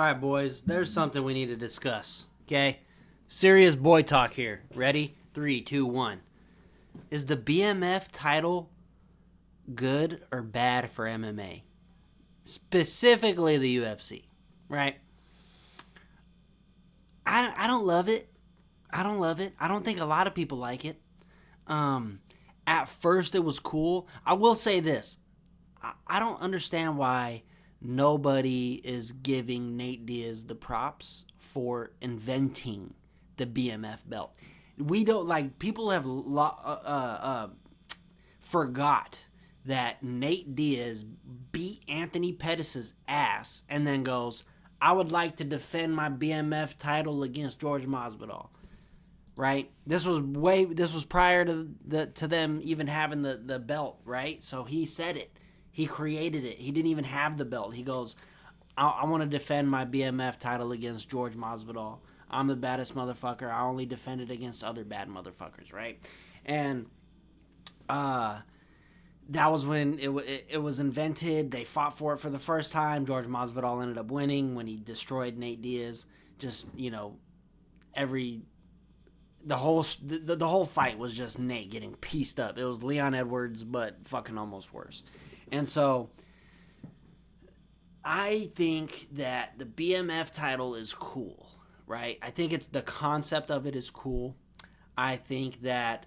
All right, boys, there's something we need to discuss. Okay? Serious boy talk here. Ready? Three, two, one. Is the BMF title good or bad for MMA? Specifically the UFC, right? I don't love it. I don't love it. I don't think a lot of people like it. Um, at first, it was cool. I will say this. I don't understand why nobody is giving Nate Diaz the props for inventing the BMF belt. We don't like people have forgot that Nate Diaz beat Anthony Pettis' ass and then goes, "I would like to defend my BMF title against George Masvidal." Right? This was prior to them even having the belt, right? So he said it. He created it. He didn't even have the belt. He goes, I want to defend my BMF title against George Masvidal. I'm the baddest motherfucker. I only defend it against other bad motherfuckers, right? And that was when it was invented. They fought for it for the first time. George Masvidal ended up winning when he destroyed Nate Diaz. Just, every the whole fight was just Nate getting pieced up. It was Leon Edwards, but fucking almost worse. And so I think that the BMF title is cool, right? I think it's the concept of it is cool. I think that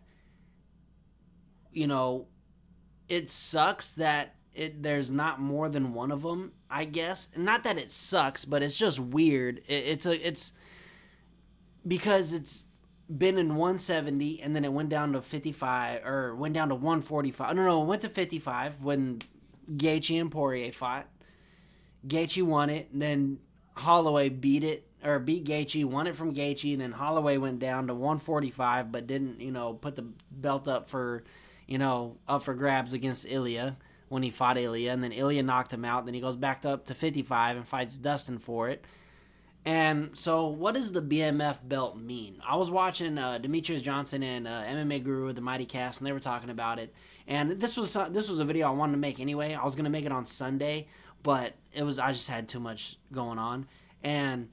it sucks that there's not more than one of them, I guess. Not that it sucks, but it's just weird. It's because it's been in 170 and then it went down to 55 or went down to 145. No, it went to 55 when Gaethje and Poirier fought. Gaethje won it, and then Holloway beat Gaethje, won it from Gaethje, and then Holloway went down to 145 but didn't, put the belt up for grabs against Ilya when he fought Ilya, and then Ilya knocked him out. Then he goes back up to 55 and fights Dustin for it. And so, what does the BMF belt mean? I was watching Demetrius Johnson and MMA Guru, the Mighty Cast, and they were talking about it. And this was a video I wanted to make anyway. I was gonna make it on Sunday, but I just had too much going on. And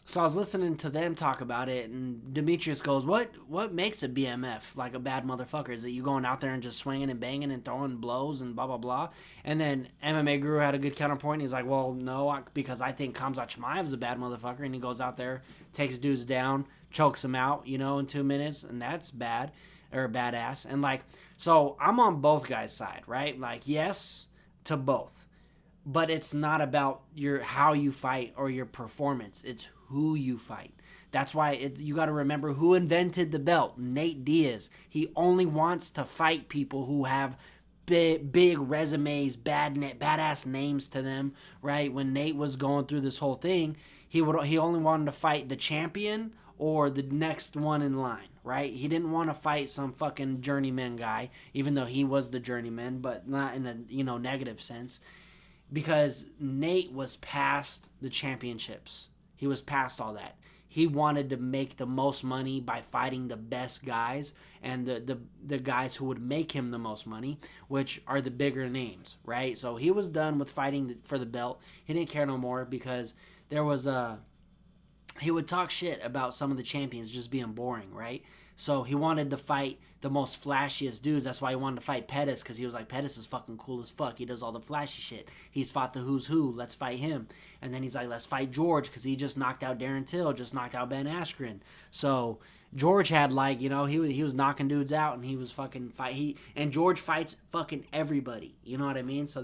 so I was listening to them talk about it, and Demetrius goes, "What makes a BMF like a bad motherfucker? Is it you going out there and just swinging and banging and throwing blows and blah blah blah?" And then MMA Guru had a good counterpoint. He's like, "Well, no, because I think Khamzat Chimaev's a bad motherfucker, and he goes out there, takes dudes down, chokes them out, in 2 minutes, and that's bad or badass." And so I'm on both guys' side, right? Yes to both. But it's not about how you fight or your performance. It's who you fight. That's why you got to remember who invented the belt. Nate Diaz. He only wants to fight people who have big resumes, badass names to them, right? When Nate was going through this whole thing, he only wanted to fight the champion or the next one in line, right? He didn't want to fight some fucking journeyman guy, even though he was the journeyman, but not in a negative sense. Because Nate was past the championships. He was past all that. He wanted to make the most money by fighting the best guys and the guys who would make him the most money, which are the bigger names, right? So he was done with fighting for the belt. He didn't care no more because there was he would talk shit about some of the champions just being boring, right? So he wanted to fight the most flashiest dudes. That's why he wanted to fight Pettis, because he was like, Pettis is fucking cool as fuck. He does all the flashy shit. He's fought the who's who. Let's fight him. And then he's like, let's fight George, because he just knocked out Darren Till, just knocked out Ben Askren. So George had he was knocking dudes out, and he was fucking fight. And George fights fucking everybody. You know what I mean? So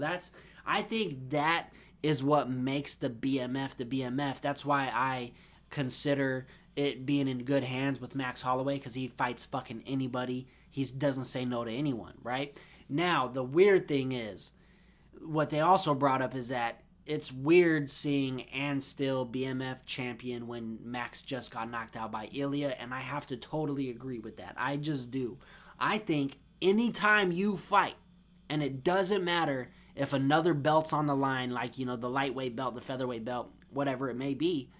I think that is what makes the BMF the BMF. That's why I consider it being in good hands with Max Holloway, because he fights fucking anybody. He doesn't say no to anyone, right? Now, the weird thing is, what they also brought up is that it's weird seeing and still BMF champion when Max just got knocked out by Ilya, and I have to totally agree with that. I just do. I think anytime you fight, and it doesn't matter if another belt's on the line, like, the lightweight belt, the featherweight belt, whatever it may be,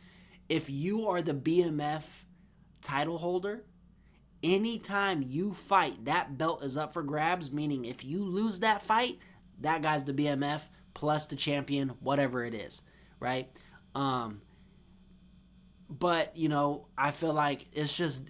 if you are the BMF title holder, anytime you fight, that belt is up for grabs, meaning if you lose that fight, that guy's the BMF plus the champion, whatever it is, right? But, I feel like it's just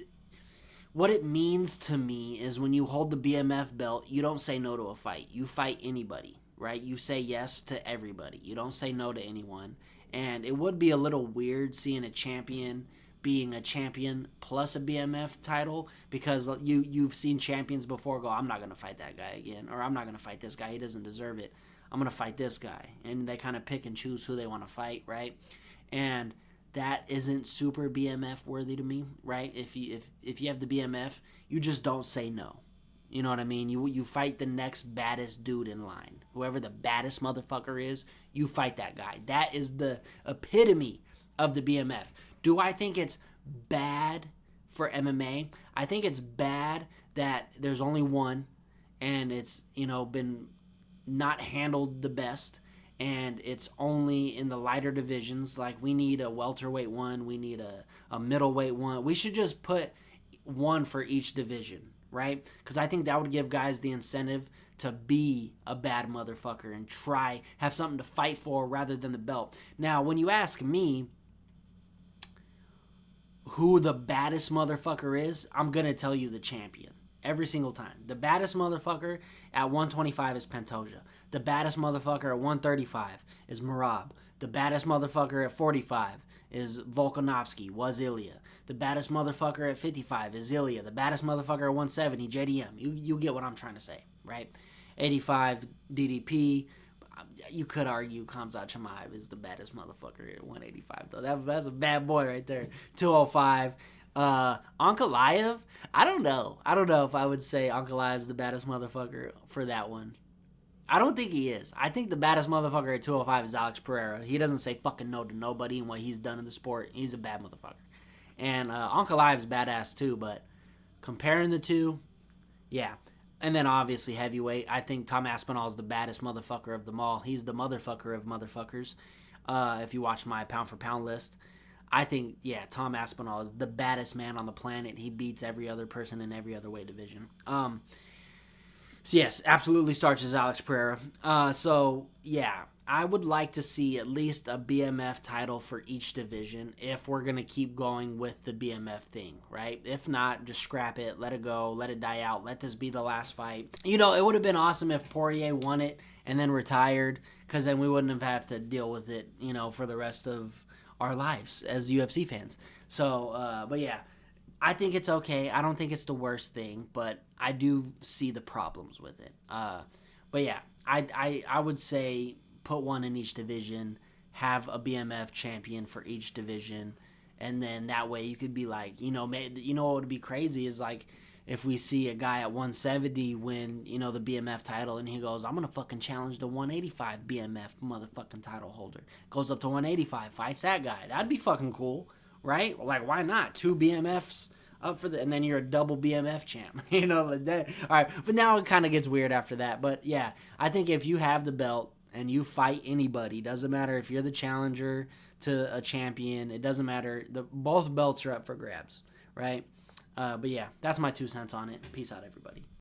what it means to me is when you hold the BMF belt, you don't say no to a fight. You fight anybody, right? You say yes to everybody. You don't say no to anyone. And it would be a little weird seeing a champion being a champion plus a BMF title, because you've seen champions before go, I'm not going to fight that guy again, or I'm not going to fight this guy. He doesn't deserve it. I'm going to fight this guy. And they kind of pick and choose who they want to fight, right? And that isn't super BMF worthy to me, right? If you have the BMF, you just don't say no. You know what I mean? You fight the next baddest dude in line. Whoever the baddest motherfucker is, you fight that guy. That is the epitome of the BMF. Do I think it's bad for MMA? I think it's bad that there's only one and it's, been not handled the best, and it's only in the lighter divisions. Like, we need a welterweight one, we need a middleweight one. We should just put one for each division, right? Because I think that would give guys the incentive to be a bad motherfucker and have something to fight for rather than the belt. Now, when you ask me who the baddest motherfucker is, I'm going to tell you the champion. Every single time. The baddest motherfucker at 125 is Pantoja. The baddest motherfucker at 135 is Merab. The baddest motherfucker at 45 is Volkanovski, was Ilya. The baddest motherfucker at 55 is Ilya. The baddest motherfucker at 170, JDM. You get what I'm trying to say, right? 85, DDP. You could argue Khamzat Chimaev is the baddest motherfucker at 185, though. That's a bad boy right there. 205. Ankalaev, I don't know if I would say Ankalaev's the baddest motherfucker for that one. I don't think he is. I think the baddest motherfucker at 205 is Alex Pereira. He doesn't say fucking no to nobody and what he's done in the sport. He's a bad motherfucker. And Ankalaev's badass too, but comparing the two, yeah. And then obviously heavyweight, I think Tom Aspinall is the baddest motherfucker of them all. He's the motherfucker of motherfuckers. If you watch my pound for pound list, I think, Tom Aspinall is the baddest man on the planet. He beats every other person in every other weight division. So yes, absolutely starts as Alex Pereira. I would like to see at least a BMF title for each division if we're going to keep going with the BMF thing, right? If not, just scrap it, let it go, let it die out, let this be the last fight. It would have been awesome if Poirier won it and then retired, because then we wouldn't have had to deal with it, for the rest of our lives as UFC fans. So, I think it's okay. I don't think it's the worst thing, but I do see the problems with it. I would say put one in each division, have a BMF champion for each division, and then that way you could be like, what would be crazy is like if we see a guy at 170 win, the BMF title, and he goes, I'm going to fucking challenge the 185 BMF motherfucking title holder. Goes up to 185, fights that guy. That'd be fucking cool, right? Like, why not? 2 BMFs up for and then you're a double BMF champ. Like that. All right, but now it kind of gets weird after that. But yeah, I think if you have the belt and you fight anybody, doesn't matter if you're the challenger to a champion, it doesn't matter. Both belts are up for grabs, right? But yeah, that's my 2 cents on it. Peace out, everybody.